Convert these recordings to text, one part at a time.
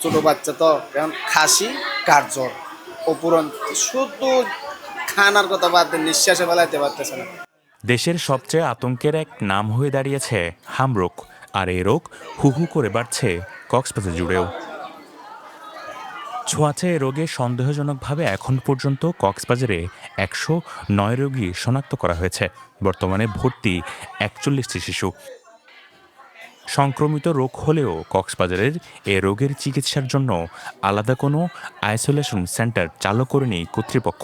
ছোট বাচ্চা তো এখন খাসি কার জ্বর অপুরন্ত শুধু খানার কথা বাদ দিয়ে নিঃশ্বাসে ফেলাইতে পারতেছে না। দেশের সবচেয়ে আতঙ্কের এক নাম হয়ে দাঁড়িয়েছে হামরোগ, আর এই রোগ হু হু করে বাড়ছে কক্সবাজার জুড়েও। ছোঁয়াচে এ রোগে সন্দেহজনকভাবে এখন পর্যন্ত কক্সবাজারে ১০৯ রোগী শনাক্ত করা হয়েছে। বর্তমানে ভর্তি ৪১টি শিশু। সংক্রমিত রোগ হলেও কক্সবাজারের এ রোগের চিকিৎসার জন্য আলাদা কোনো আইসোলেশন সেন্টার চালু করেনি কর্তৃপক্ষ।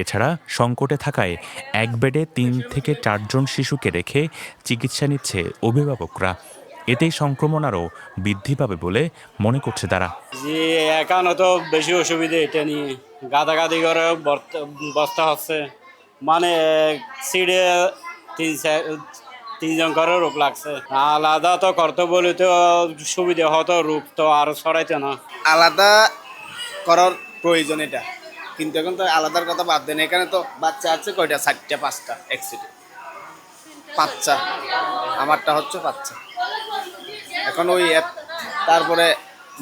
এছাড়া সংকটে থাকায় এক বেডে ৩ থেকে ৪ জন শিশুকে রেখে চিকিৎসা নিচ্ছে অভিভাবকরা। এতেই সংক্রমণ আরও বৃদ্ধি পাবে বলে মনে করছে তারা। যে একানো তো বেশি অসুবিধা এটা নিয়ে গাদাগাদি করে বস্তা হচ্ছে, মানে সিডে তিনজন করে রোগ লাগছে। আলাদা তো করতে বলে তো সুবিধা হতো, রোগ তো আরো ছড়াইতে না। আলাদা করার প্রয়োজন এটা, কিন্তু এখন তো আলাদার কথা বাদ দেন। এখানে তো বাচ্চা আছে কয়টা, 4টা 5টা এক সিটে, বাচ্চা আমারটা হচ্ছে বাচ্চা। এখন ওই অ্যাপ তারপরে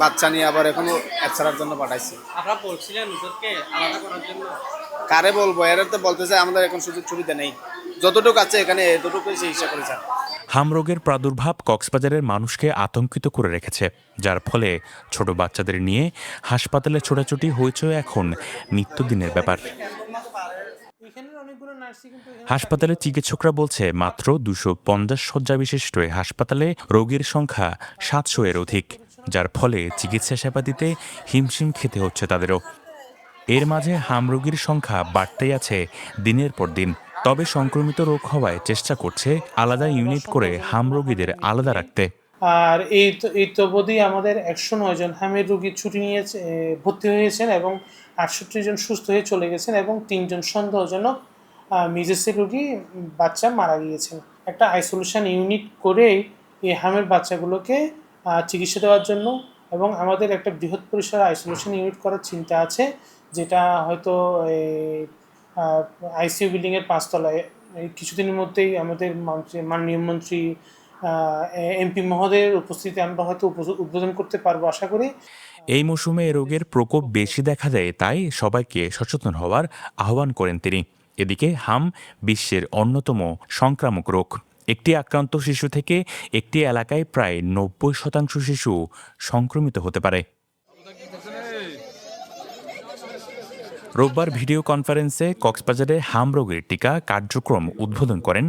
বাচ্চা নিয়ে আবার এখনো অ্যাপ ছাড়ার জন্য পাঠাইছি। আপনারা বলছিলেন ওদেরকে আলাদা করার জন্য? কারে বলবো, এরা তো বলতেছে আমাদের এখন সুযোগ সুবিধা নেই, যতটুকু আছে এখানে এতটুকুই চিকিৎসা করেছে। হামরোগের প্রাদুর্ভাব কক্সবাজারের মানুষকে আতঙ্কিত করে রেখেছে, যার ফলে ছোট বাচ্চাদের নিয়ে হাসপাতালে ছোটাছুটি হইচই এখন নিত্যদিনের ব্যাপার। হাসপাতালের চিকিৎসকরা বলছে মাত্র 250 শয্যা বিশিষ্ট এই হাসপাতালে রোগীর সংখ্যা 700 এর অধিক, যার ফলে চিকিৎসা সেবা দিতে হিমশিম খেতে হচ্ছে তাদেরও। এর মাঝে হামরোগীর সংখ্যা বাড়তেই আছে দিনের পর দিন। তবে সংক্রমিত রোগ হওয়ায় চেষ্টা করছে আলাদা ইউনিট করে হামরোগীদের আলাদা রাখতে। আর এই তবধি আমাদের 109 জন হামের রোগী ছুটি নিয়েছে, ভর্তি হয়েছেন এবং 68 জন সুস্থ হয়ে চলে গেছেন এবং 3 জন সন্দেহজনক মিজেসের রোগী বাচ্চা মারা গিয়েছেন। একটা আইসোলেশন ইউনিট করেই এই হামের বাচ্চাগুলোকে চিকিৎসা দেওয়ার জন্য, এবং আমাদের একটা বৃহৎ পরিসরে আইসোলেশন ইউনিট করার চিন্তা আছে, যেটা হয়তো আইসিইউ বিল্ডিংয়ের 5 তলায় কিছুদিনের মধ্যেই আমাদের মাননীয় মন্ত্রী এমপি মহোদয়ের উপস্থিতিতে আমরা হয়তো উদ্বোধন করতে পারবো আশা করি। এই মৌসুমে এ রোগের প্রকোপ বেশি দেখা দেয়, তাই সবাইকে সচেতন হওয়ার আহ্বান করেন তিনি। এদিকে হাম বিশ্বের অন্যতম সংক্রামক রোগ। একটি আক্রান্ত শিশু থেকে একটি এলাকায় প্রায় 90% শিশু সংক্রমিত হতে পারে। রোববার ভিডিও কনফারেন্সে কক্সবাজারে হাম রোগের টিকা কার্যক্রম উদ্বোধন করেন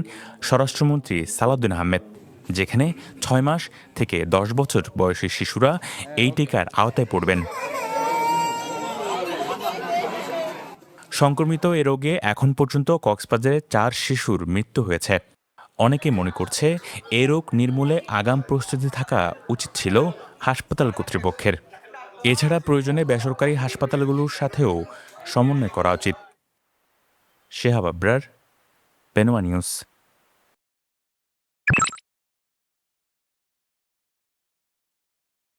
স্বরাষ্ট্রমন্ত্রী সালাউদ্দিন আহমেদ, যেখানে 6 মাস থেকে 10 বছর বয়সী শিশুরা এই টিকার আওতায় পড়বেন। সংক্রমিত এ রোগে এখন পর্যন্ত কক্সবাজারে 4 শিশুর মৃত্যু হয়েছে। অনেকে মনে করছে এ রোগ নির্মূলে আগাম প্রস্তুতি থাকা উচিত ছিল হাসপাতাল কর্তৃপক্ষের। এছাড়া প্রয়োজনে বেসরকারি হাসপাতালগুলোর সাথেও সমন্বয় করা উচিত। শেহাব আবরার, পেনোয়া নিউজ।